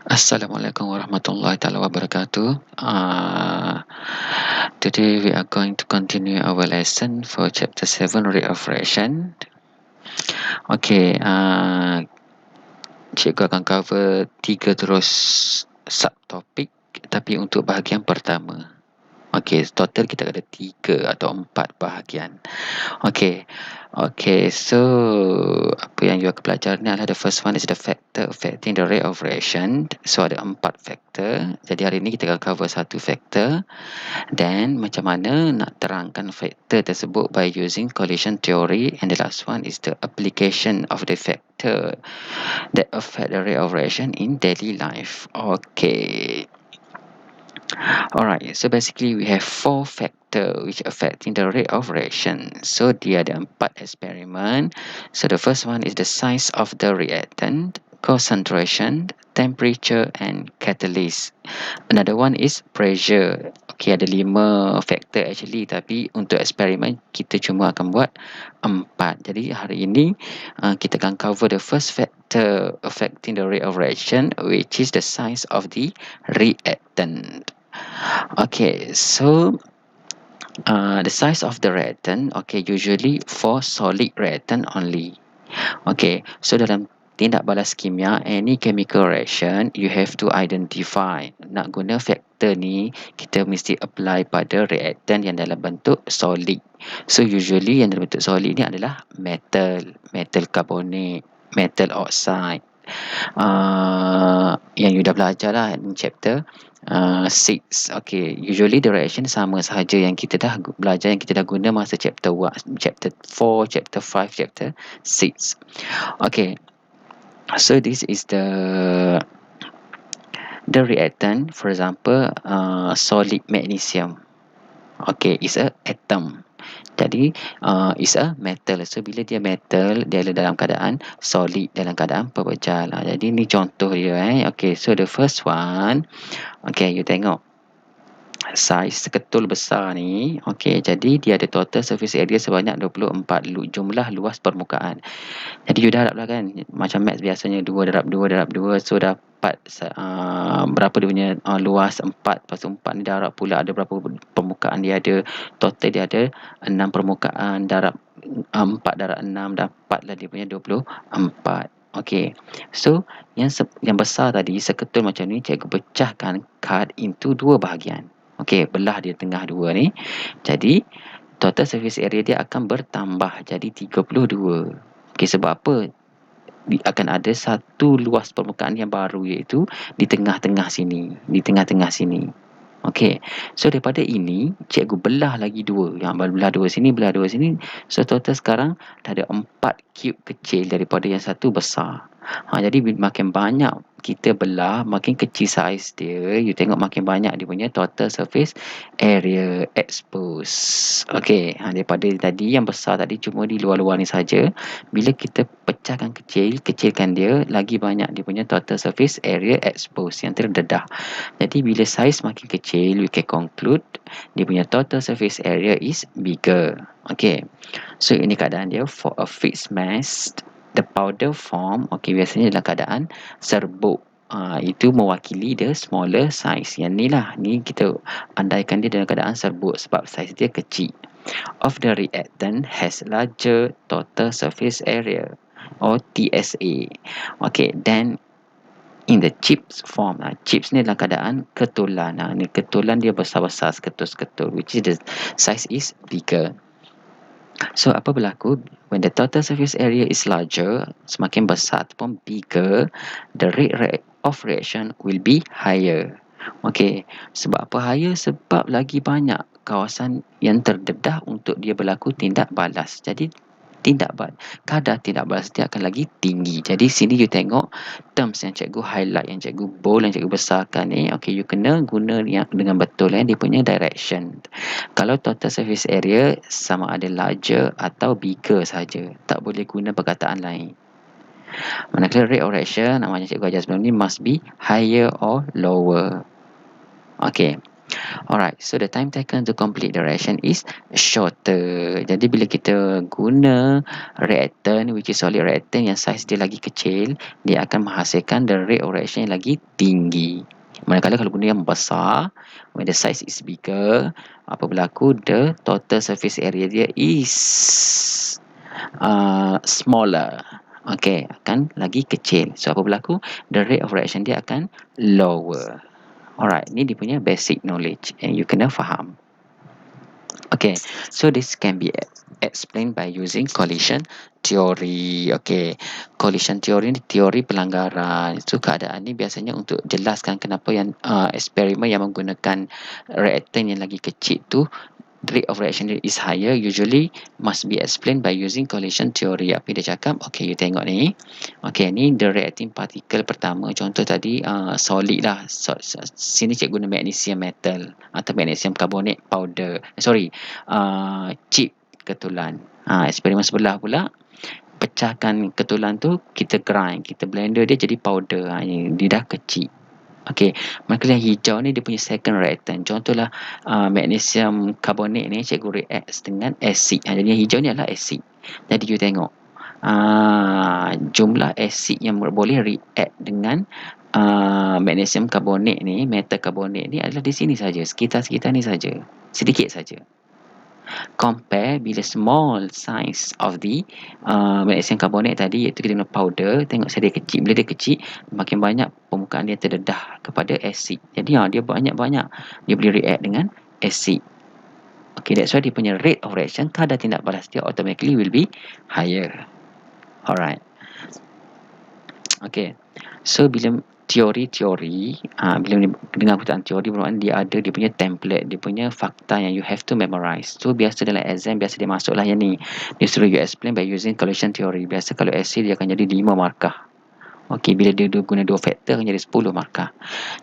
Assalamualaikum warahmatullahi taala wabarakatuh. Today we are going to continue our lesson for chapter 7 Reactant. Okay, cikgu akan cover 3 terus subtopik, tapi untuk bahagian pertama. Okay, total kita ada 3 atau 4 bahagian. Okay, so apa yang you akan belajar ni adalah the first one is the factor affecting the rate of reaction. So ada 4 factor. Jadi hari ni kita akan cover 1 factor. Then macam mana nak terangkan factor tersebut by using collision theory, and the last one is the application of the factor that affect the rate of reaction in daily life. Okay. Alright, so basically we have 4 factors which affecting the rate of reaction. So dia ada 4 eksperimen. So the first one is the size of the reactant, concentration, temperature and catalyst. Another one is pressure. Okay, ada 5 factor actually, tapi untuk eksperimen kita cuma akan buat 4. Jadi hari ini kita akan cover the first factor affecting the rate of reaction, which is the size of the reactant. Okay, so the size of the reactant, okay, usually for solid reactant only. Okay, so dalam tindak balas kimia, any chemical reaction, you have to identify. Nak guna factor ni, kita mesti apply pada reactant yang dalam bentuk solid. So usually yang dalam bentuk solid ni adalah metal carbonate, metal oxide. Yang you dah belajar lah in chapter 6. Okay, usually the reaction sama sahaja yang kita dah belajar, yang kita dah guna masa chapter 1, chapter 4, chapter 5, chapter 6. Okay, so this is the reactant. For example, solid magnesium. Okay, is a atom. Jadi is a metal. So bila dia metal, dia ada dalam keadaan solid, dalam keadaan pepecah lah. Jadi ni contoh dia. Okay, so the first one, okay, you tengok saiz seketul besar ni. Okay, jadi dia ada total surface area sebanyak 24 jumlah luas permukaan. Jadi you dah harap lah kan, macam maths biasanya 2 darab 2 darab 2, so dapat berapa dia punya luas 4. Lepas tu 4 ni dah harap pula ada berapa permukaan dia ada. Total dia ada 6 permukaan, darab 4 darab 6, dapatlah dia punya 24. Okay, so yang besar tadi seketul macam ni, cikgu pecahkan cut into 2 bahagian. Okay, belah dia tengah 2 ni. Jadi total surface area dia akan bertambah jadi 32. Okay, sebab apa? Akan ada satu luas permukaan yang baru, iaitu di tengah-tengah sini. Di tengah-tengah sini. Okay, so daripada ini cikgu belah lagi 2. Yang belah 2 sini, belah 2 sini. So total sekarang dah ada 4 cube kecil daripada yang satu besar. Jadi makin banyak kita belah, makin kecil saiz dia. You tengok makin banyak dia punya total surface area exposed. Okay, daripada tadi yang besar tadi cuma di luar-luar ni saja. Bila kita pecahkan kecilkan dia, lagi banyak dia punya total surface area exposed yang terdedah. Jadi bila saiz makin kecil, we can conclude dia punya total surface area is bigger. Okay, so ini keadaan dia for a fixed mass. The powder form, okay, biasanya dalam keadaan serbuk. Itu mewakili the smaller size. Yang ni lah, ni kita andaikan dia dalam keadaan serbuk sebab saiz dia kecil. Of the reactant has larger total surface area, or TSA. Okay, then in the chips form, chips ni dalam keadaan ketulan. Ni ketulan dia besar-besar, seketul-seketul, which is the size is bigger. So apa berlaku when the total surface area is larger, semakin besar ataupun bigger, the rate of reaction will be higher. Okay, sebab apa higher? Sebab lagi banyak kawasan yang terdedah untuk dia berlaku tindak balas. Jadi kadar tindak balas dia akan lagi tinggi. Jadi sini you tengok terms yang cikgu highlight, yang cikgu bold, yang cikgu besarkan ni. Okay, you kena guna yang dengan betul dia punya direction. Kalau total surface area sama ada larger atau bigger saja, tak boleh guna perkataan lain. Manakala rate of reaction, namanya cikgu ajar sebelum ni, must be higher or lower. Okay, Alright, so the time taken to complete the reaction is shorter. Jadi bila kita guna reactant, which is solid reactant yang saiz dia lagi kecil, dia akan menghasilkan the rate of reaction yang lagi tinggi. Manakala kalau guna yang besar, when the size is bigger, apa berlaku? The total surface area dia is smaller. Okay, akan lagi kecil. So apa berlaku? The rate of reaction dia akan lower. Alright, ni dia punya basic knowledge and you kena faham. Okay, so this can be explained by using collision theory. Okay, collision theory ni teori pelanggaran. So keadaan ni biasanya untuk jelaskan kenapa yang eksperimen yang menggunakan reactant yang lagi kecil tu rate of reaction is higher, usually must be explained by using collision theory. Apa dia cakap? Okay, you tengok ni. Okay, ni the reacting particle pertama. Contoh tadi solid lah. Sini cikgu guna magnesium metal atau magnesium carbonate powder. Chip ketulan. Eksperimen sebelah pula, pecahkan ketulan tu, kita grind, kita blender dia jadi powder. Dia dah kecil. Okey, manakala yang hijau ni dia punya second reactant. Contohlah magnesium carbonate ni cikgu react dengan acid. Jadi yang hijau ni adalah acid. Jadi you tengok jumlah acid yang boleh react dengan magnesium carbonate ni, metal carbonate ni adalah di sini saja, sekitar-sekitar ni saja. Sedikit saja. Compare bila small size of the magnesium carbonate tadi, iaitu kita guna powder, tengok saya dia kecil. Bila dia kecil, makin banyak permukaan dia terdedah kepada acid. Jadi dia banyak-banyak dia boleh react dengan acid. Okay, that's why dia punya rate of reaction, kadar tindak balas dia automatically will be higher. Alright. Okay, so bila teori-teori, bila dengar perkataan teori bermakna dia ada dia punya template, dia punya fakta yang you have to memorize. So biasa dalam exam, biasa dia masuklah yang ni, dia suruh you explain by using collision theory. Biasa kalau essay dia akan jadi 5 markah. Okay, bila dia guna 2 faktor akan jadi 10 markah.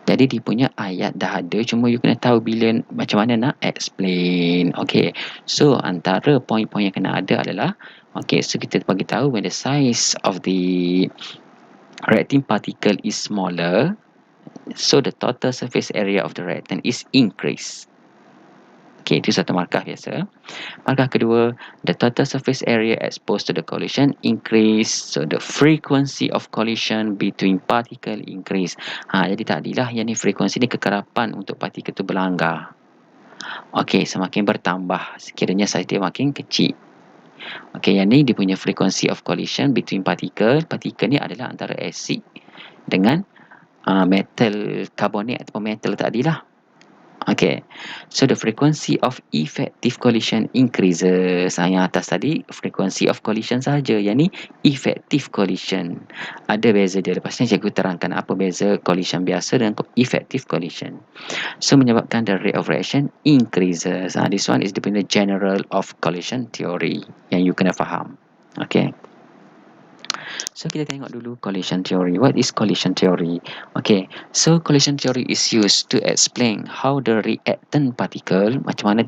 Jadi dia punya ayat dah ada, cuma you kena tahu bila macam mana nak explain. Okay, so antara poin-poin yang kena ada adalah, okay, so kita bagi tahu when the size of the reacting particle is smaller, so the total surface area of the reactant is increased. Okay, itu satu markah biasa. Markah kedua, the total surface area exposed to the collision increase, so the frequency of collision between particle increase. Jadi tadilah yang ni frekuensi ni kekerapan untuk partikel tu berlanggar. Okay, semakin bertambah sekiranya saiz dia makin kecil. Okay, yang ni dia punya frequency of collision between particle. Partikel ni adalah antara acid dengan metal carbonate ataupun metal tadilah. Okay, so the frequency of effective collision increases. Yang atas tadi frequency of collision saja, yang ni effective collision. Ada beza dia. Lepas ni cikgu terangkan apa beza collision biasa dengan effective collision. So menyebabkan the rate of reaction increases. This one is the general of collision theory yang you kena faham. Okay. So kita tengok dulu collision theory. What is collision theory? Okay, so collision theory is used to explain how the reactant particle, macam mana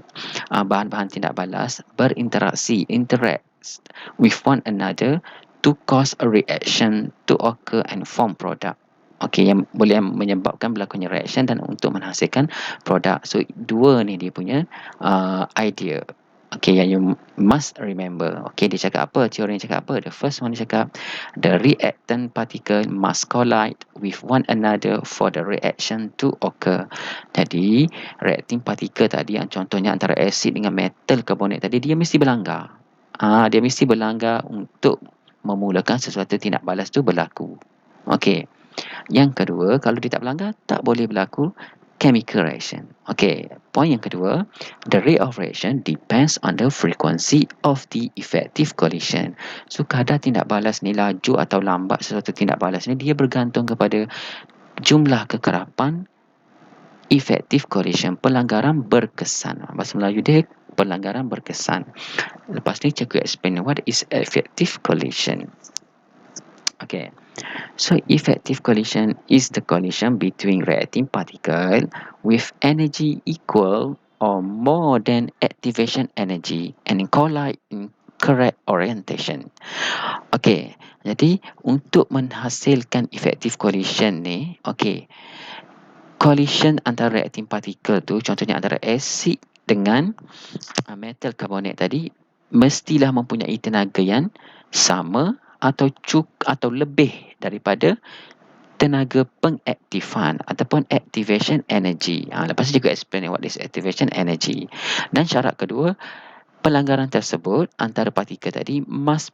bahan-bahan tindak balas berinteraksi, interacts with one another to cause a reaction to occur and form product. Okay, yang boleh menyebabkan berlakunya reaction dan untuk menghasilkan produk. So dua ni dia punya idea. Okay, yang you must remember. Okay, dia cakap apa? Teori ni cakap apa? The first one dia cakap, the reactant particle must collide with one another for the reaction to occur. Jadi, reacting particle tadi yang contohnya antara acid dengan metal carbonate tadi, dia mesti berlanggar. Dia mesti berlanggar untuk memulakan sesuatu tindak balas tu berlaku. Okay. Yang kedua, kalau dia tak berlanggar, tak boleh berlaku chemical reaction. Okay, point yang kedua, the rate of reaction depends on the frequency of the effective collision. So, kadar tindak balas ni, laju atau lambat sesuatu tindak balas ni, dia bergantung kepada jumlah kekerapan effective collision, pelanggaran berkesan. Bahasa Melayu dia pelanggaran berkesan. Lepas ni, cikgu explain what is effective collision. Okay, so effective collision is the collision between reacting particle with energy equal or more than activation energy and collide in correct orientation. Okay, jadi untuk menghasilkan effective collision ni, okay, collision antara reacting particle tu, contohnya antara asid dengan metal carbonate tadi, mestilah mempunyai tenaga yang sama atau lebih daripada tenaga pengaktifan ataupun activation energy. Lepas tu juga explain what is activation energy. Dan syarat kedua, pelanggaran tersebut antara partikel tadi must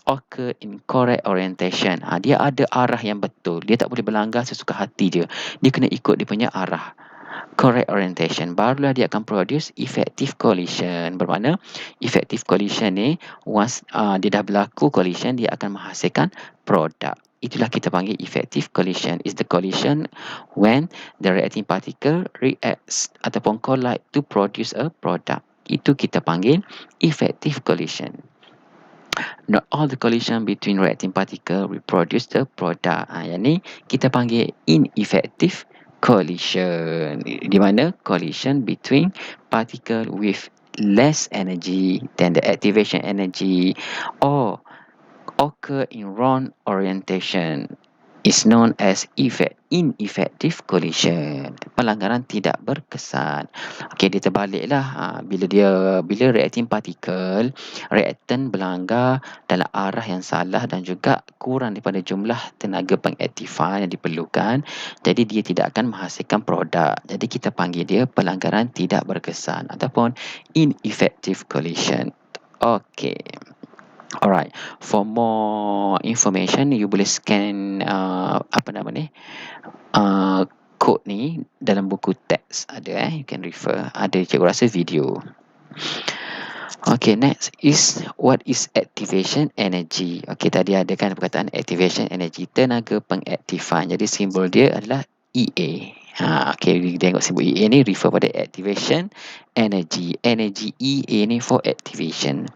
occur in correct orientation. Dia ada arah yang betul. Dia tak boleh berlanggar sesuka hati je. Dia kena ikut dia punya arah. Correct orientation, barulah dia akan produce effective collision. Bermakna effective collision ni, once dia dah berlaku collision, dia akan menghasilkan produk. Itulah kita panggil effective collision. Is the collision when the reacting particle reacts ataupun collide to produce a product. Itu kita panggil effective collision. Not all the collision between reacting particle will produce the product. Yang ni kita panggil ineffective collision, di mana collision between particle with less energy than the activation energy or occur in wrong orientation is known as ineffective collision. Pelanggaran tidak berkesan. Okey, dia terbaliklah. Bila reacting particle, reactant berlanggar dalam arah yang salah dan juga kurang daripada jumlah tenaga pengaktifan yang diperlukan, jadi dia tidak akan menghasilkan produk. Jadi kita panggil dia pelanggaran tidak berkesan ataupun ineffective collision. Okey. Alright, for more information you boleh scan code ni dalam buku teks ada, you can refer. Ada cikgu rasa video. Okay, next is what is activation energy. Okay, tadi ada kan perkataan activation energy, tenaga pengaktifan. Jadi simbol dia adalah EA. Okay, kita tengok simbol EA ni refer pada activation energy. Energy EA ni for activation.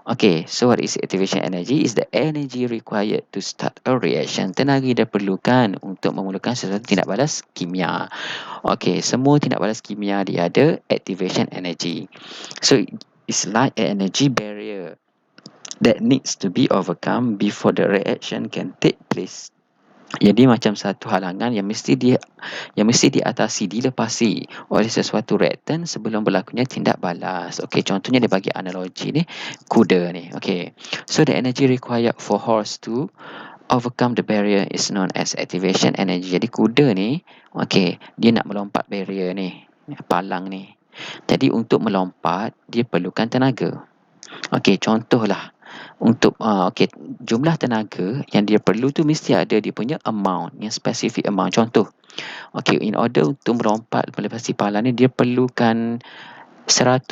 Okay, so what is activation energy? Is the energy required to start a reaction. Tenaga yang diperlukan untuk memulakan sesuatu tindak balas kimia. Okay, semua tindak balas kimia dia ada activation energy. So it's like an energy barrier that needs to be overcome before the reaction can take place. Jadi macam satu halangan yang mesti diatasi, dilepasi oleh sesuatu reactant sebelum berlakunya tindak balas. Okey, contohnya dia bagi analogi ni, kuda ni. Okey. So the energy required for horse to overcome the barrier is known as activation energy. Jadi kuda ni, okey, dia nak melompat barrier ni, palang ni. Jadi untuk melompat, dia perlukan tenaga. Okey, contohlah untuk jumlah tenaga yang dia perlu tu mesti ada dia punya amount, yang specific amount. Contoh, okey, in order untuk melompat melepasi palang ni, dia perlukan 1000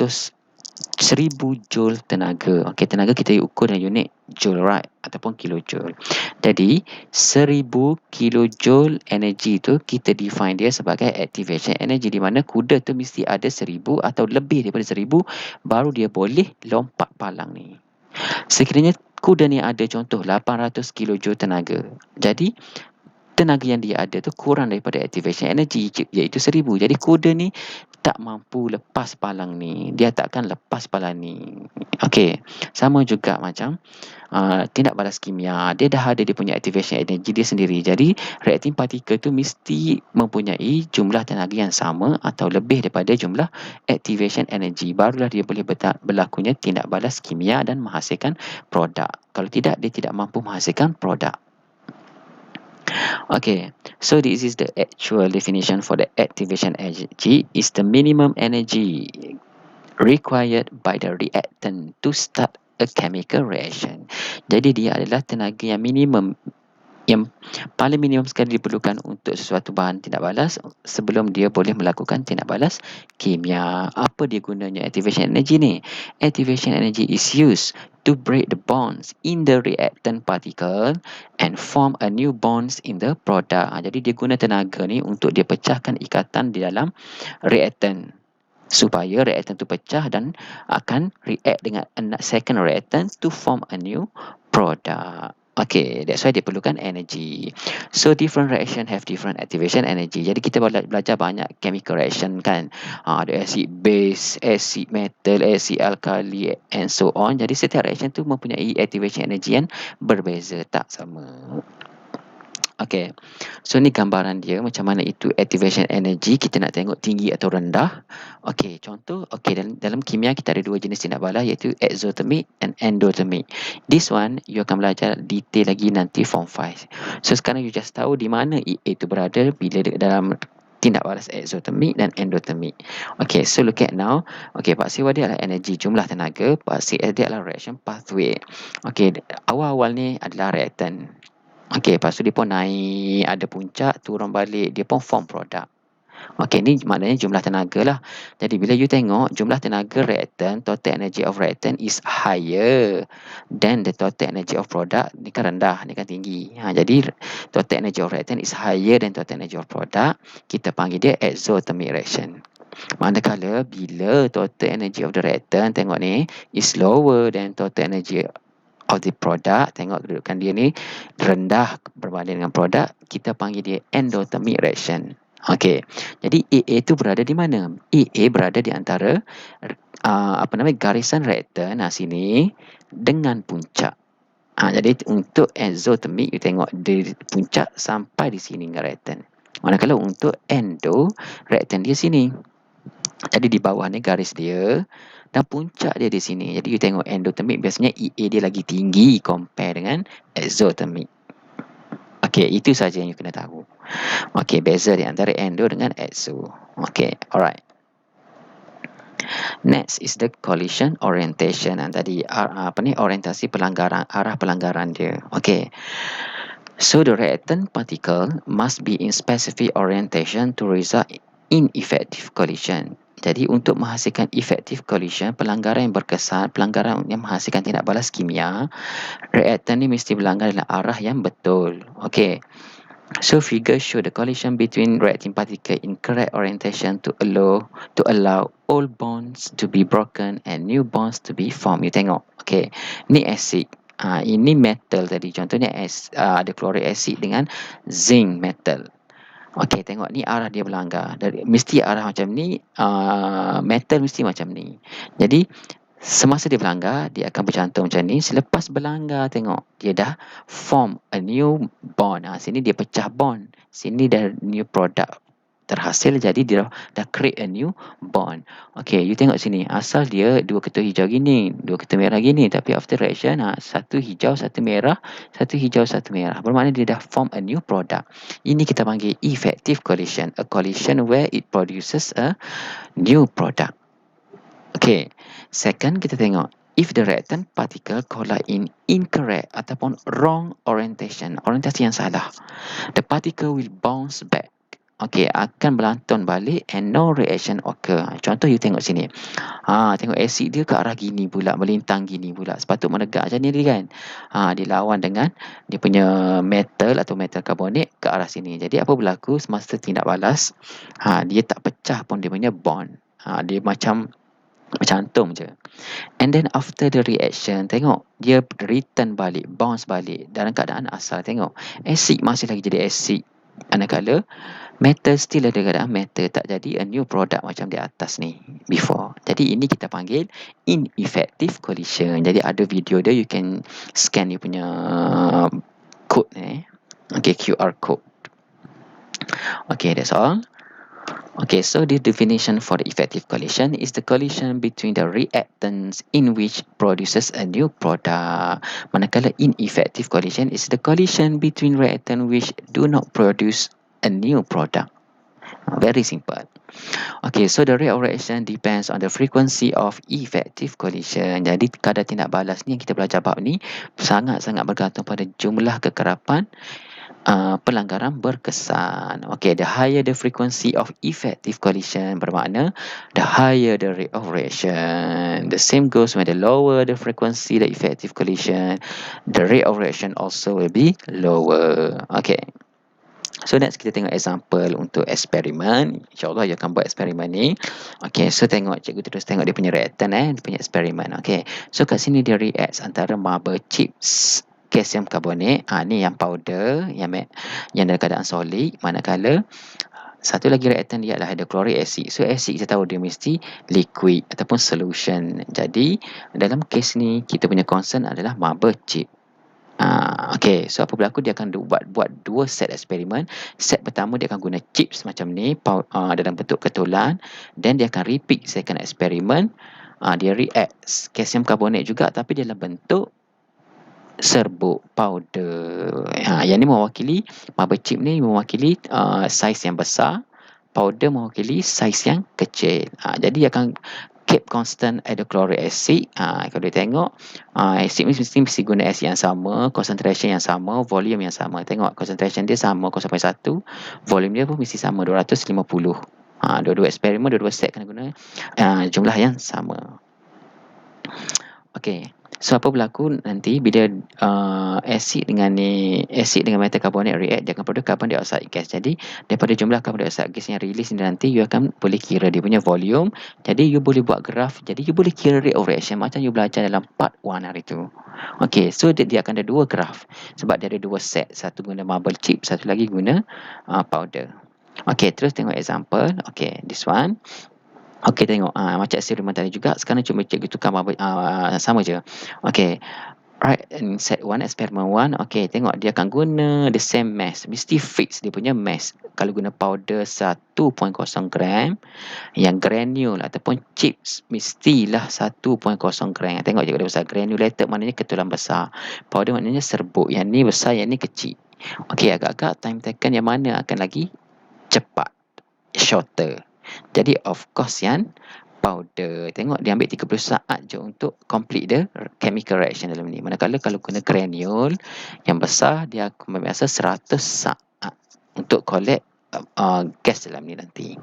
joule tenaga. Okey, tenaga kita ukur dengan unit joule, right, ataupun kilojoule. Jadi 1000 kilojoule energy tu kita define dia sebagai activation energy, di mana kuda tu mesti ada 1000 atau lebih daripada 1000 baru dia boleh lompat palang ni. Sekiranya kuda ni ada contoh 800 kilojoule tenaga, jadi tenaga yang dia ada tu kurang daripada activation energy, iaitu 1000. Jadi kuda ni tak mampu lepas palang ni. Dia tak akan lepas palang ni. Okey, sama juga macam tindak balas kimia. Dia dah ada dia punya activation energy dia sendiri. Jadi reacting particle tu mesti mempunyai jumlah tenaga yang sama atau lebih daripada jumlah activation energy. Barulah dia boleh berlakunya tindak balas kimia dan menghasilkan produk. Kalau tidak, dia tidak mampu menghasilkan produk. Okay, so this is the actual definition for the activation energy. Is the minimum energy required by the reactant to start a chemical reaction. Jadi dia adalah tenaga yang minimum, yang paling minimum sekali diperlukan untuk sesuatu bahan tindak balas sebelum dia boleh melakukan tindak balas kimia. Apa dia gunanya activation energy ni? Activation energy is used to break the bonds in the reactant particle and form a new bonds in the product. Jadi dia guna tenaga ni untuk dia pecahkan ikatan di dalam reactant, supaya reactant tu pecah dan akan react dengan second reactant to form a new product. Okay, that's why dia perlukan energy. So different reaction have different activation energy. Jadi kita belajar banyak chemical reaction kan. Ada acid base, acid metal, acid alkali and so on. Jadi setiap reaction tu mempunyai activation energy yang berbeza, tak sama. Okey. So ni gambaran dia macam mana itu activation energy, kita nak tengok tinggi atau rendah. Okey, contoh dalam kimia kita ada dua jenis tindak balas iaitu exothermic and endothermic. This one you akan belajar detail lagi nanti form 5. So sekarang you just tahu di mana EA itu berada bila dalam tindak balas exothermic dan endothermic. Okey, so look at now. Okey, Pak Siwa dia adalah energi jumlah tenaga, Pak CL dia adalah reaction pathway. Okey, awal-awal ni adalah reactant. Okey, lepas tu dia pun naik, ada puncak, turun balik, dia pun form produk. Okey, ni maknanya jumlah tenaga lah. Jadi bila you tengok jumlah tenaga reactant, total energy of reactant is higher than the total energy of product. Ni kan rendah, ni kan tinggi. Jadi total energy of reactant is higher than total energy of product. Kita panggil dia exothermic reaction. Manakala bila total energy of the reactant, tengok ni, is lower than total energy of the product, tengok kedudukan dia ni rendah berbanding dengan produk, kita panggil dia endothermic reaction. Okey. Jadi AA tu berada di mana? AA berada di antara garisan reactant sini dengan puncak. Jadi untuk exothermic you tengok di puncak sampai di sini dengan reactant. Manakala untuk endo reactant dia sini. Jadi di bawah ni garis dia dan puncak dia di sini. Jadi you tengok endothermic biasanya EA dia lagi tinggi compare dengan exothermic. Okey, itu saja yang you kena tahu. Okey, beza di antara endo dengan exo. Okey, alright. Next is the collision orientation. Tadi orientasi pelanggaran, arah pelanggaran dia. Okey. So the reactant particle must be in specific orientation to result in effective collision. Jadi untuk menghasilkan effective collision, pelanggaran yang berkesan, pelanggaran yang menghasilkan tindak balas kimia, reactant ni mesti berlanggar dalam arah yang betul. Okey. So figure show the collision between reacting particle in correct orientation to allow all bonds to be broken and new bonds to be formed. You tengok. Okey. Ni acid. Ini metal tadi. Contohnya ada chloric acid dengan zinc metal. Okey, tengok ni arah dia berlanggar. Mesti arah macam ni, metal mesti macam ni. Jadi semasa dia berlanggar, dia akan bercantum macam ni. Selepas berlanggar, tengok dia dah form a new bond. Sini dia pecah bond. Sini dah new product terhasil, jadi dia dah create a new bond. Okay, you tengok sini. Asal dia dua ketul hijau gini, dua ketul merah gini. Tapi after reaction, satu hijau, satu merah, satu hijau, satu merah. Bermakna dia dah form a new product. Ini kita panggil effective collision. A collision where it produces a new product. Okay, second kita tengok. If the reactant particle collide in incorrect ataupun wrong orientation, orientasi yang salah, the particle will bounce back. Okey, akan berlantun balik and no reaction occur. Contoh you tengok sini. Tengok asid dia ke arah gini pula, melintang gini pula. Sepatut menegak macam ni kan. Dia lawan dengan dia punya metal atau metal karbonat ke arah sini. Jadi apa berlaku semasa tindak balas? Dia tak pecah pun dia punya bond. Dia macam bercantum je. And then after the reaction, tengok dia return balik, bounce balik dalam keadaan asal. Tengok, asid masih lagi jadi asid. Manakala metal still ada keadaan metal, tak jadi a new product macam di atas ni before. Jadi ini kita panggil ineffective collision. Jadi ada video dia, you can scan you punya code ni. Okay, QR code. Okay, that's all. Okay, so the definition for the effective collision is the collision between the reactants in which produces a new product. Manakala ineffective collision is the collision between reactants which do not produce a new product. Very simple. Okay, so the rate of reaction depends on the frequency of effective collision. Jadi kadar tindak balas ni yang kita belajar bab ni sangat-sangat bergantung pada jumlah kekerapan pelanggaran berkesan. Okay, the higher the frequency of effective collision bermakna the higher the rate of reaction. The same goes when the lower the frequency the effective collision, the rate of reaction also will be lower. Okay. So next kita tengok example untuk eksperimen. InsyaAllah you akan buat eksperimen ni. Okay, so tengok cikgu terus tengok dia punya reactant dia punya eksperimen. Okay, so kat sini dia reacts antara marble chips kalsium karbonat. Ni yang powder, yang dalam keadaan solid. Manakala satu lagi reactant dia adalah hydrochloric acid. So acid kita tahu dia mesti liquid ataupun solution. Jadi dalam case ni kita punya concern adalah marble chip. Okay, so apa berlaku, dia akan buat dua set eksperimen. Set pertama dia akan guna chips macam ni, dalam bentuk ketulan. Then dia akan repeat second eksperimen. Dia react kalsium karbonat juga, tapi dalam bentuk serbuk powder. Yang ni mewakili, marble chip ni mewakili saiz yang besar, powder mewakili saiz yang kecil. Jadi akan keep constant hydrochloric acid. Kalau dia tengok, acid ni mesti guna acid yang sama, concentration yang sama, volume yang sama. Tengok concentration dia sama 0.1, volume dia pun mesti sama 250. Dua-dua eksperimen, dua-dua set kena guna jumlah yang sama. Okey. So apa berlaku nanti bila asid dengan metal karbonat react, dia akan produce carbon dioxide gas. Jadi daripada jumlah carbon dioxide gas yang release ni nanti, you akan boleh kira dia punya volume. Jadi you boleh buat graf. Jadi you boleh kira rate of reaction macam you belajar dalam part 1 hari tu. Okey, so dia akan ada dua graf sebab dia ada dua set. Satu guna marble chip, satu lagi guna powder. Okey, terus tengok example. Okey, this one. Okey, tengok macam eksperimen tadi juga. Sekarang cuma cikgu tukar sama je. Okey. Right, in set 1, eksperimen 1. Okey, tengok dia akan guna the same mass. Mesti fix dia punya mass. Kalau guna powder 1.0 gram, yang granule ataupun chips mestilah 1.0 gram. Tengok je, dia besar. Granulated maknanya ketulan besar. Powder maknanya serbuk. Yang ni besar, yang ni kecil. Okey, agak-agak time taken yang mana akan lagi cepat? Shorter. Jadi of course yang powder. Tengok dia ambil 30 saat je untuk complete the chemical reaction dalam ni. Manakala kalau guna granule yang besar, dia akan biasa 100 saat untuk collect gas dalam ni nanti.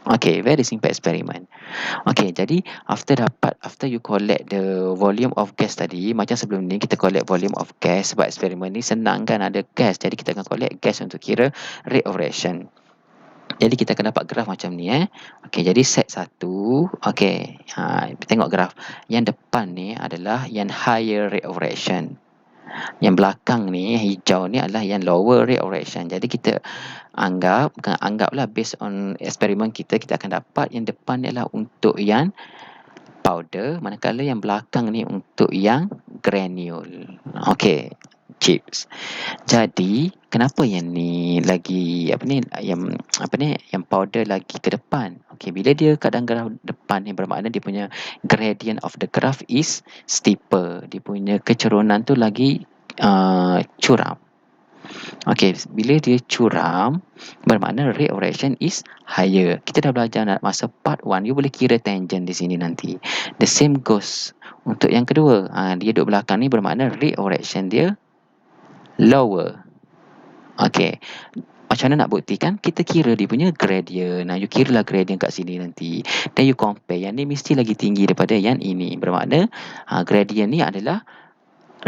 Okay, very simple experiment. Okay, jadi after you collect the volume of gas tadi, macam sebelum ni kita collect volume of gas, sebab eksperimen ni senang kan, ada gas. Jadi kita akan collect gas untuk kira rate of reaction. Jadi kita akan dapat graf macam ni Okey, jadi set 1. Okey, tengok graf. Yang depan ni adalah yang higher rate of reaction. Yang belakang ni, hijau ni adalah yang lower rate of reaction. Jadi kita anggaplah based on eksperimen kita akan dapat yang depan ni adalah untuk yang powder, manakala yang belakang ni untuk yang granule. Okey, chips. Jadi kenapa yang ni lagi yang powder lagi ke depan? Okey, bila dia kadang graf depan ni bermakna dia punya gradient of the graph is steeper. Dia punya kecerunan tu lagi curam. Okey, bila dia curam bermakna rate of reaction is higher. Kita dah belajar masa part 1, you boleh kira tangent di sini nanti. The same goes untuk yang kedua. Dia duduk belakang ni bermakna rate of reaction dia lower. Okey. Macam mana nak buktikan? Kita kira dia punya gradient. You kira lah gradient kat sini nanti. Dan you compare. Yang ni mesti lagi tinggi daripada yang ini. Bermakna gradient ni adalah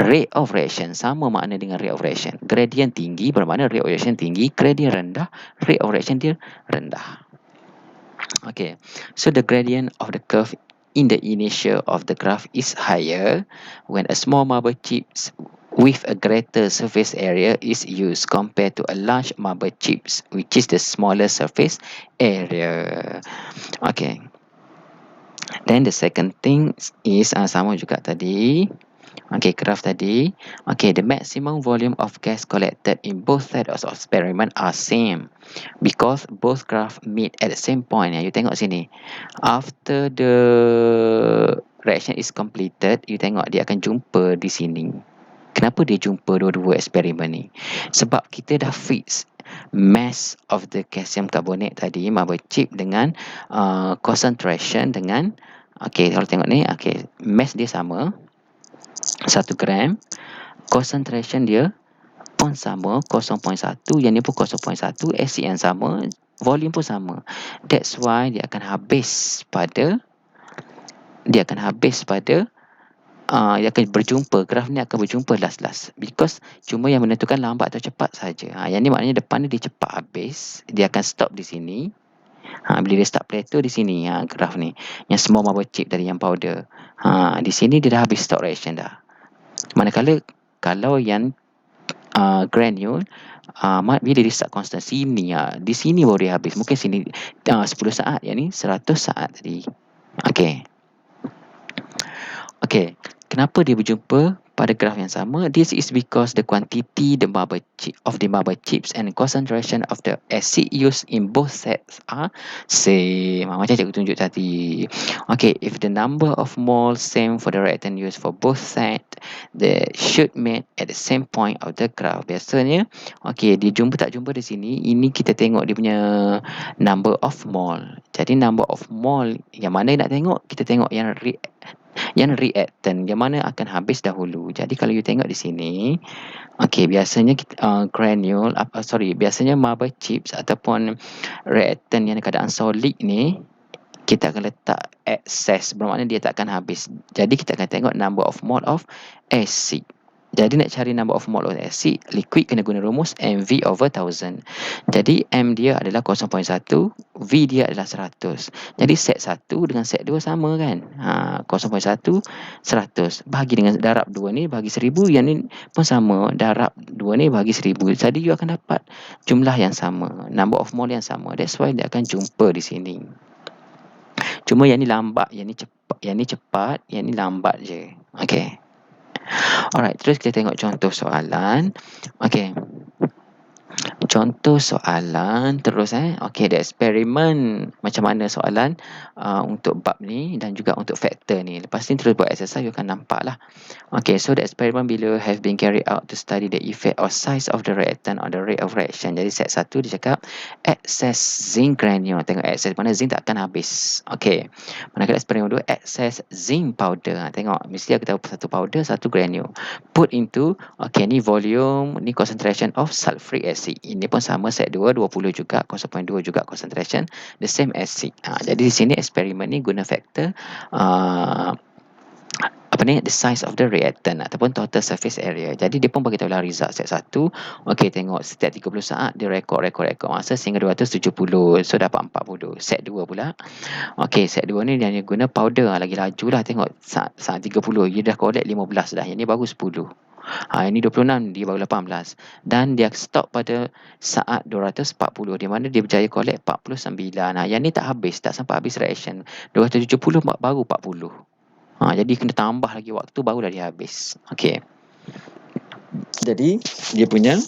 rate of reaction. Sama makna dengan rate of reaction. Gradient tinggi bermakna rate of reaction tinggi. Gradient rendah, rate of reaction dia rendah. Okay. So the gradient of the curve in the initial of the graph is higher when a small marble chips with a greater surface area is used compared to a large marble chips, which is the smaller surface area. Okay. Then the second thing is sama juga tadi. Okay, graph tadi. Okay, the maximum volume of gas collected in both sides of experiment are same because both graph meet at the same point. You tengok sini. After the reaction is completed, you tengok dia akan jumpa di sini. Kenapa dia jumpa dua-dua eksperimen ni? Sebab kita dah fix mass of the calcium carbonate tadi, marble chip, dengan concentration dengan kalau tengok ni, mass dia sama 1 gram, concentration dia pun sama 0.1, yang ni pun 0.1, acid yang sama, volume pun sama. That's why dia akan habis pada dia akan berjumpa, graf ni akan berjumpa last because cuma yang menentukan lambat atau cepat saja. Yang ni maknanya depan ni dia cepat habis, dia akan stop di sini. Bila dia start plateau di sini, graf ni yang small marble chip dari yang powder, di sini dia dah habis stop reaction dah. Manakala kalau yang granule, bila dia start constant sini, di sini baru dia habis. Mungkin sini 10 saat, yang ni 100 saat tadi. Okey. Kenapa dia berjumpa? pada graf yang sama. This is because the quantity of the marble chips and concentration of the acid used in both sets are same. Macam cikgu tunjuk tadi. Okay, if the number of moles same for the reactant used for both sets, they should meet at the same point of the graph. Biasanya, okay, dia jumpa tak jumpa di sini, ini kita tengok dia punya number of mole. Jadi number of mole yang mana nak tengok? Kita tengok yang reactant, yang mana akan habis dahulu. Jadi kalau you tengok di sini, okey, biasanya granule, biasanya marble chips ataupun reactant yang keadaan solid ni, kita akan letak excess, bermakna dia tak akan habis. Jadi kita akan tengok number of mole of acid. Jadi nak cari number of mole of acid, liquid kena guna rumus mv over 1000. Jadi m dia adalah 0.1, v dia adalah 100. Jadi set 1 dengan set 2 sama kan? 0.1 100 bahagi dengan darab 2 ni bagi 1000, yang ni pun sama, darab 2 ni bagi 1000. Jadi you akan dapat jumlah yang sama, number of mole yang sama. That's why dia akan jumpa di sini. Cuma yang ni lambat, yang ni cepat, yang ni lambat je. Okay. Alright, terus kita tengok contoh soalan. Okay. Contoh soalan terus Okay, the eksperimen macam mana soalan untuk bab ni dan juga untuk faktor ni. Lepas ni terus buat exercise, you akan nampak lah. Okay, so the experiment below have been carried out to study the effect or size of the reactant on the rate of reaction. Jadi set 1 dia cakap excess zinc granule. Tengok excess, mana zinc tak akan habis. Okay, manakala eksperimen 2 excess zinc powder. Tengok, mesti aku tahu satu powder, satu granule. Put into, okay, ni volume, ni concentration of sulfuric acid. Ini pun sama, set 2, 20 juga, 0.2 juga concentration, the same acid. Jadi di sini eksperimen ni guna faktor the size of the reactant ataupun total surface area. Jadi dia pun bagi tahu lah result set 1. Okey, tengok setiap 30 saat dia rekod masa sehingga 270. So dapat 40. Set 2 pula. Okey, set 2 ni dia hanya guna powder, lagi laju lah. Tengok saat 30 dia dah collect 15 dah. Yang ni baru 10. Ini 26, dia baru 18. Dan dia stop pada saat 240, di mana dia berjaya collect 49. Yang ni tak sampai habis reaction. 270 baru 40. Jadi kena tambah lagi waktu, baru dah dia habis. Okey. Jadi dia punya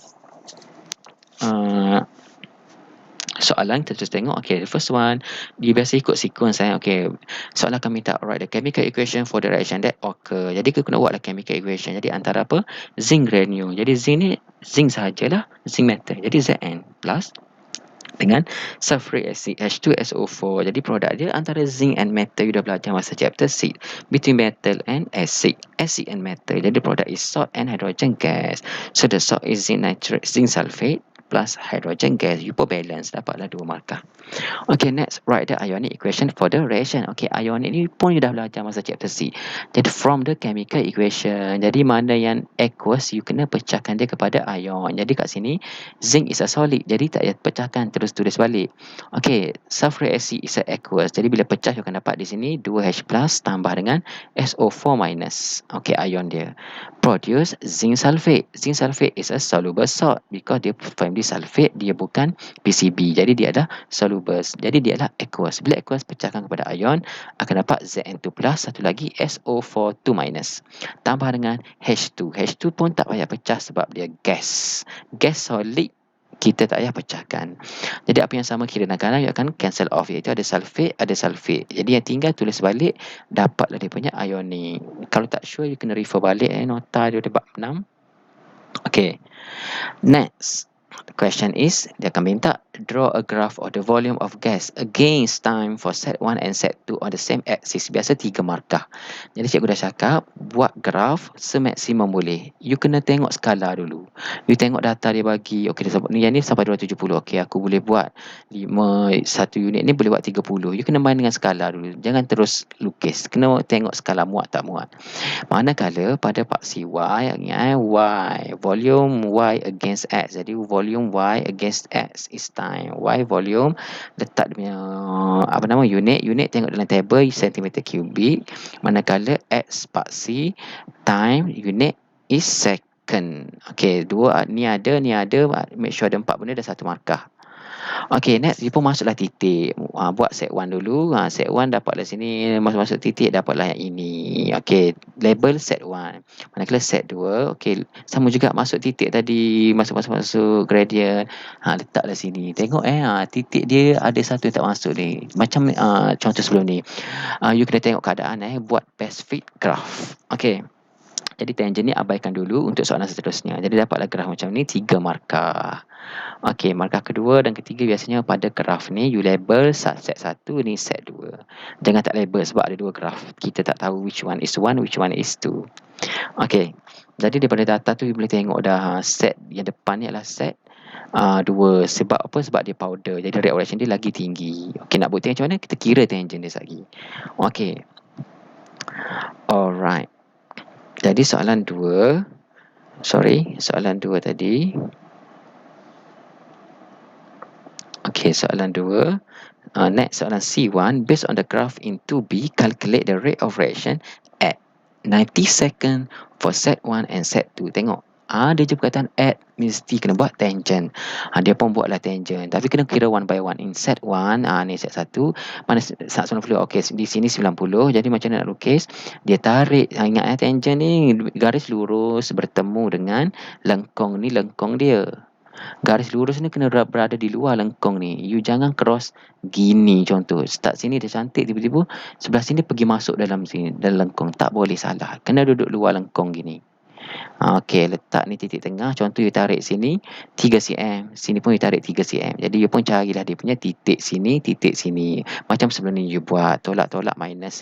soalan kita terus tengok. Okay, the first one, dia biasa ikut sequence. Okay, soalan kami minta write the chemical equation for the reaction that occur. Jadi kita kena buatlah chemical equation. Jadi antara apa? Zinc granule. Jadi zinc ni zinc sahajalah, zinc metal. Jadi Zn plus dengan sulfuric acid H2SO4. Jadi produk dia antara zinc and metal. You dah belajar masa chapter 6, between metal and acid and metal. Jadi produk is salt and hydrogen gas. So the salt is zinc sulfate plus hydrogen gas. You put balance, dapatlah 2 markah. Okay, next, write the ionic equation for the reaction. Okay, ionic ni pun you dah belajar masa chapter C. Jadi from the chemical equation, jadi mana yang aqueous, you kena pecahkan dia kepada ion. Jadi kat sini zinc is a solid, jadi tak payah pecahkan, terus tulis balik. Okay, sulfuric acid is a aqueous, jadi bila pecah you akan dapat di sini 2H plus tambah dengan SO4 minus. Okay, ion dia produce zinc sulfate. Zinc sulfate is a soluble salt because dia family sulfate, dia bukan PCB, jadi dia adalah soluble. Jadi dia adalah aqueous. Bila aqueous pecahkan kepada ion, akan dapat Zn2 plus, satu lagi SO4 2 minus, tambah dengan H2. H2 pun tak payah pecah sebab dia gas. Gas solid, kita tak payah pecahkan. Jadi apa yang sama kiri dan kanan, you akan cancel off, iaitu ada sulfate, ada sulfate. Jadi yang tinggal tulis balik, dapatlah dia punya ionic. Kalau tak sure, you kena refer balik nota dia bab 6. Okay, next question is, dia akan minta draw a graph of the volume of gas against time for set 1 and set 2 on the same axis. Biasa 3 markah. Jadi cikgu dah cakap, buat graf semaksimum boleh. You kena tengok skala dulu. You tengok data dia bagi, okay, yang ni sampai 270. Okay, aku boleh buat 1 unit ni boleh buat 30. You kena main dengan skala dulu. Jangan terus lukis. Kena tengok skala muat tak muat. Manakala pada paksi Y, volume Y against X. Jadi volume Y against X is time. Y volume, letak dia punya unit tengok dalam table centimeter cubic. Manakala X paksi, time unit is second. Okay, dua ni ada, make sure ada 4 benda, dah 1 markah. Okey, next dia pun masuklah titik. Buat set 1 dulu. Set 1 dapatlah sini, masuk-masuk titik dapatlah yang ini. Okey, label set 1. Manakala set 2, okey, sama juga masuk titik tadi, masuk gradient. Letaklah sini. Tengok titik dia ada satu yang tak masuk ni. Macam contoh sebelum ni. You kena tengok keadaan buat best fit graph. Okey. Jadi tangent ni abaikan dulu untuk soalan seterusnya. Jadi dapatlah graf macam ni 3 markah. Okey, markah kedua dan ketiga biasanya pada graf ni you label set 1 ni set 2. Jangan tak label sebab ada dua graf. Kita tak tahu which one is 1, which one is 2. Okey. Jadi daripada data tu you boleh tengok dah set yang depan ni adalah set 2. Sebab apa? Sebab dia powder. Jadi rate of reaction dia lagi tinggi. Okey, nak bukti macam mana? Kita kira tangent dia sekali. Okey. Alright. Jadi soalan 2 tadi. Okay, soalan 2. Next, soalan C1. Based on the graph in 2B, calculate the rate of reaction at 90 second for set 1 and set 2. Tengok. Dia je perkataan at, mesti kena buat tangent. Dia pun buatlah tangent. Tapi kena kira one by one. In set 1, ni set 1. Mana 90? Okay, di sini 90. Jadi macam mana nak lukis? Dia tarik. Ingat tangent ni, garis lurus bertemu dengan lengkung ni, lengkung dia. Garis lurus ni kena berada di luar lengkung ni. You jangan cross gini contoh. Start sini dia cantik, tiba-tiba sebelah sini pergi masuk dalam sini, dalam lengkung. Tak boleh, salah. Kena duduk luar lengkung gini. Okey, letak ni titik tengah. Contoh you tarik sini 3 cm. Sini pun you tarik 3 cm. Jadi you pun carilah dia punya titik sini, titik sini. Macam sebelum ni you buat. Tolak-tolak minus.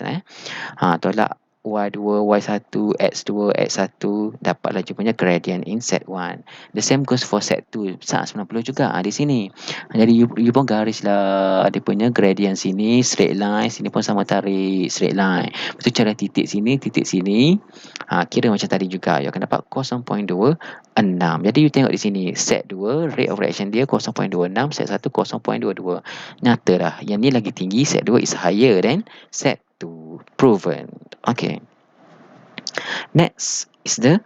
Tolak Y2, Y1, X2, X1. Dapatlah you punya gradient in set 1. The same goes for set 2. 90 juga di sini. Jadi you pun garislah dia punya gradient sini, straight line. Sini pun sama tarik straight line. Lepas tu cari titik sini, titik sini. Kira macam tadi juga. You akan dapat 0.26. Jadi you tengok di sini. Set 2, rate of reaction dia 0.26. Set 1, 0.22. Nyata dah. Yang ni lagi tinggi. Set 2 is higher than set 2. Proven. Okay. Next is the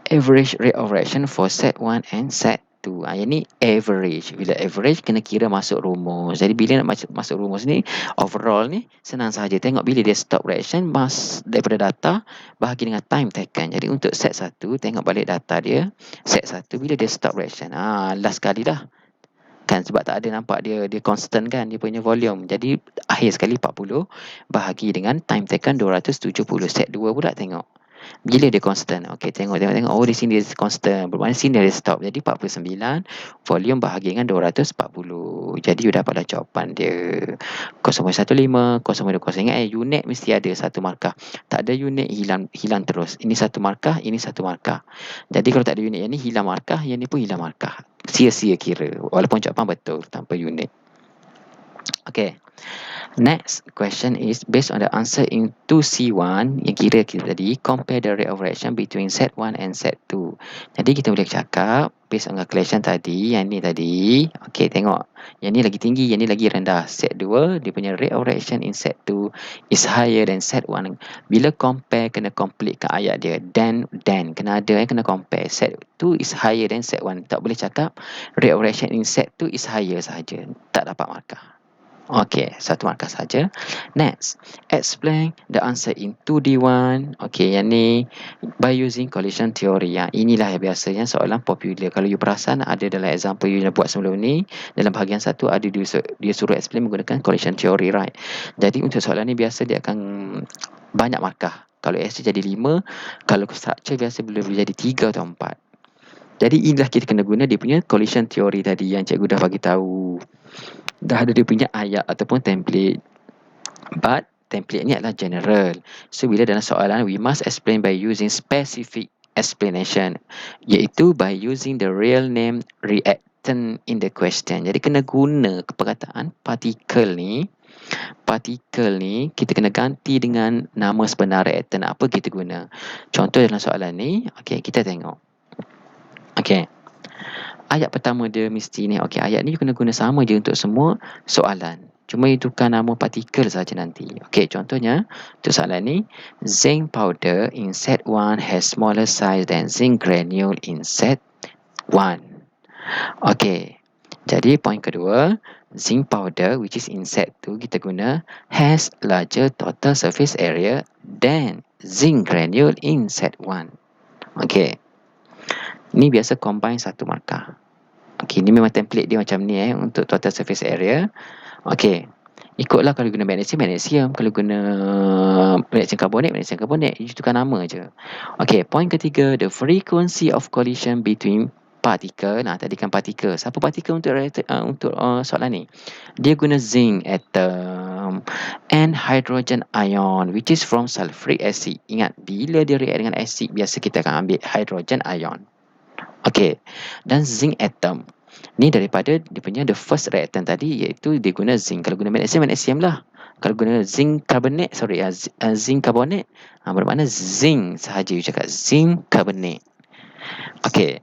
average rate of reaction for set 1 and set 2. Yang ni average. Bila average, kena kira masuk rumus. Jadi bila nak masuk rumus ni, overall ni, senang sahaja. Tengok bila dia stop reaction, daripada data, bahagi dengan time taken. Jadi untuk set 1, tengok balik data dia. Set 1, bila dia stop reaction. Last kali dah. Kan, sebab tak ada nampak dia constant kan, dia punya volume. Jadi akhir sekali 40, bahagi dengan time taken 270. Set 2 pula tengok. Bila dia constant. Okey, tengok. Oh, di sini dia constant. Bermakna sini dia stop. Jadi 49 volume bahagi dengan 240. Jadi you dapatlah jawapan dia. 0.15, 0.20. Ingat unit mesti ada satu markah. Tak ada unit, hilang terus. Ini satu markah, ini satu markah. Jadi kalau tak ada unit yang ni hilang markah, yang ni pun hilang markah. Sia-sia kira. Walaupun jawapan betul tanpa unit. Okay. Next question is based on the answer in 2C1 yang kira kita tadi, compare the rate of reaction between set 1 and set 2. Jadi kita boleh cakap based on calculation tadi, yang ni tadi, okey, tengok. Yang ni lagi tinggi, yang ni lagi rendah. Set 2 dia punya rate of reaction in set 2 is higher than set 1. Bila compare kena complete ke ayat dia. Then kena ada kena compare. Set 2 is higher than set 1. Tak boleh cakap rate of reaction in set 2 is higher sahaja. Tak dapat markah. Okay, satu markah saja. Next, explain the answer in 2D1. Okay, yang ni by using collision theory. Inilah yang biasanya soalan popular. Kalau you perasan ada dalam example you dah buat sebelum ni, dalam bahagian 1 ada dia suruh explain menggunakan collision theory, right? Jadi untuk soalan ni biasa dia akan banyak markah. Kalau SC jadi 5, kalau structure biasa boleh jadi 3 atau 4. Jadi inilah kita kena guna dia punya collision theory tadi yang cikgu dah bagi tahu. Dah ada dia punya ayat ataupun template. But template ni adalah general. So bila dalam soalan, we must explain by using specific explanation, iaitu by using the real name reactant in the question. Jadi kena guna perkataan particle ni. Particle ni kita kena ganti dengan nama sebenar reactant. Apa kita guna? Contoh dalam soalan ni, okay, kita tengok. Okay. Ayat pertama dia mesti ni. Okey, ayat ni kena guna sama je untuk semua soalan. Cuma itu tukar nama partikel saja nanti. Okey, contohnya untuk soalan ni, zinc powder in set 1 has smaller size than zinc granule in set 1. Okey. Jadi point kedua, zinc powder which is in set 2 kita guna has larger total surface area than zinc granule in set 1. Okey. Ni biasa combine satu markah. Okey, ni memang template dia macam ni untuk total surface area. Okey. Ikutlah kalau guna magnesium, magnesium. Kalau guna magnesium karbonat. Itu tukar nama je. Okey, point ketiga, the frequency of collision between particle. Nah, tadi kan particle. Siapa particle untuk soalan ni? Dia guna zinc atom and hydrogen ion which is from sulfuric acid. Ingat, bila dia react dengan acid, biasa kita akan ambil hydrogen ion. Okey. Dan zinc atom. Ni daripada dia punya the first reactant tadi, iaitu dia guna zinc. Kalau guna magnesium, magnesium lah. Kalau guna zinc carbonate, zinc carbonate, bermakna zinc sahaja. You cakap zinc carbonate. Okay.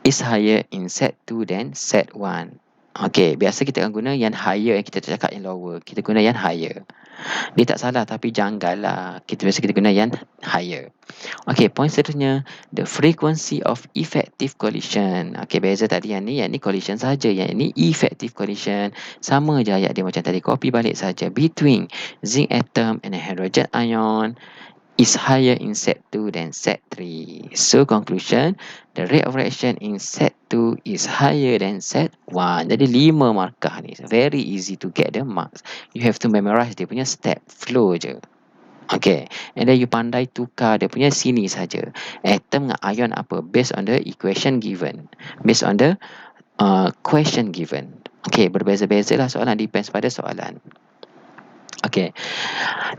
Is higher in set 2 than set 1. Okay. Biasa kita akan guna yang higher, yang kita cakap yang lower. Kita guna yang higher. Dia tak salah tapi janggal lah. Biasa kita guna yang higher. Okay, point seterusnya, the frequency of effective collision. Okay, beza tadi yang ni collision saja, yang ni effective collision. Sama je ayat dia macam tadi, copy balik saja. Between zinc atom and hydrogen ion is higher in set 2 than set 3. So conclusion, the rate of reaction in set 2 is higher than set 1. Jadi 5 markah ni. Very easy to get the marks. You have to memorize dia punya step flow je. Okay, and then you pandai tukar dia punya sini saja. Atom dengan ion apa? Based on the equation given. Based on the question given. Okay, berbeza-beza lah soalan. Depends pada soalan. Okay,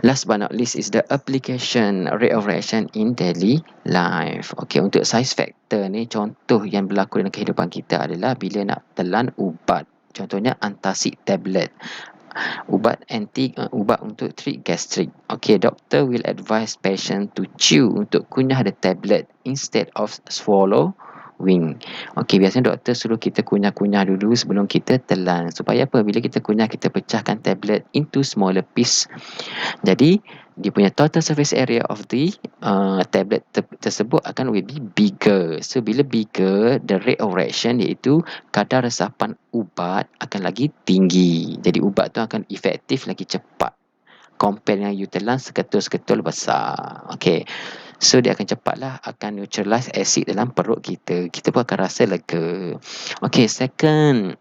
last but not least is the application rate of reaction in daily life. Okay, untuk size factor ni, contoh yang berlaku dalam kehidupan kita adalah bila nak telan ubat. Contohnya antacid tablet. Ubat untuk treat gastric. Okay, doktor will advise patient to chew, untuk kunyah the tablet instead of swallowing. Okay, biasanya doktor suruh kita kunyah-kunyah dulu sebelum kita telan. Supaya apa? Bila kita kunyah, kita pecahkan tablet into smaller piece. Jadi, dia punya total surface area of the tablet tersebut akan will be bigger. So, bila bigger, the rate of reaction iaitu kadar resapan ubat akan lagi tinggi. Jadi, ubat tu akan efektif lagi cepat. Compare dengan you telan seketul-seketul besar. Okay. So, dia akan cepatlah akan neutralize acid dalam perut kita. Kita pun akan rasa lega. Okay, second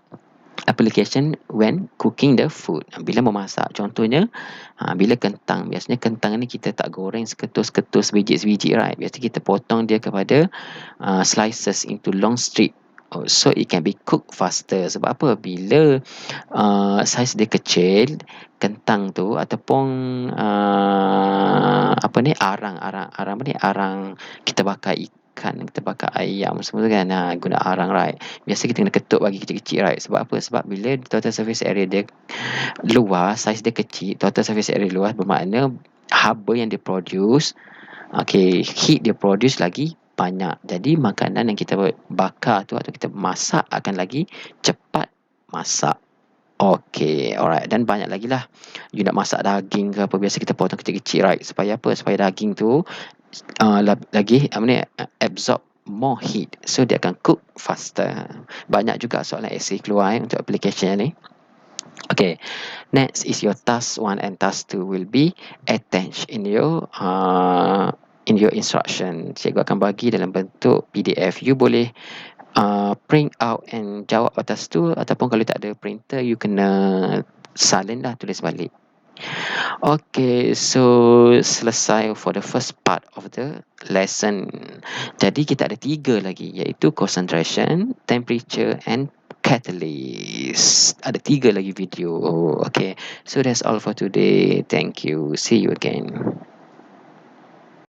application when cooking the food. Bila memasak, contohnya bila kentang, biasanya kentang ni kita tak goreng seketul-seketul sebiji-sebiji, right? Biasanya kita potong dia kepada slices into long strip. So it can be cooked faster. Sebab apa? Bila saiz dia kecil, kentang tu ataupun arang kita bakar ikan, kita bakar ayam semua tu kan, guna arang, right? Biasa kita kena ketuk bagi kecil-kecil, right? Sebab apa? Sebab bila total surface area dia luas, saiz dia kecil, total surface area luas, bermakna haba yang dia produce, okay, heat dia produce lagi banyak. Jadi makanan yang kita bakar tu atau kita masak akan lagi cepat masak. Okay, alright. Dan banyak lagi lah. You nak masak daging ke apa, biasa kita potong kecil-kecil, right? Supaya apa? Supaya daging tu absorb more heat. So, dia akan cook faster. Banyak juga soalan essay keluar untuk application ni. Okay, next is your task 1 and task 2 will be attached in your instruction. Cikgu akan bagi dalam bentuk PDF. You boleh print out and jawab atas tu, ataupun kalau tak ada printer, you kena salin lah, tulis balik. Okay, so selesai for the first part of the lesson. Jadi kita ada 3 lagi, iaitu concentration, temperature and catalyst. Ada 3 lagi video. Okay, so that's all for today. Thank you. See you again.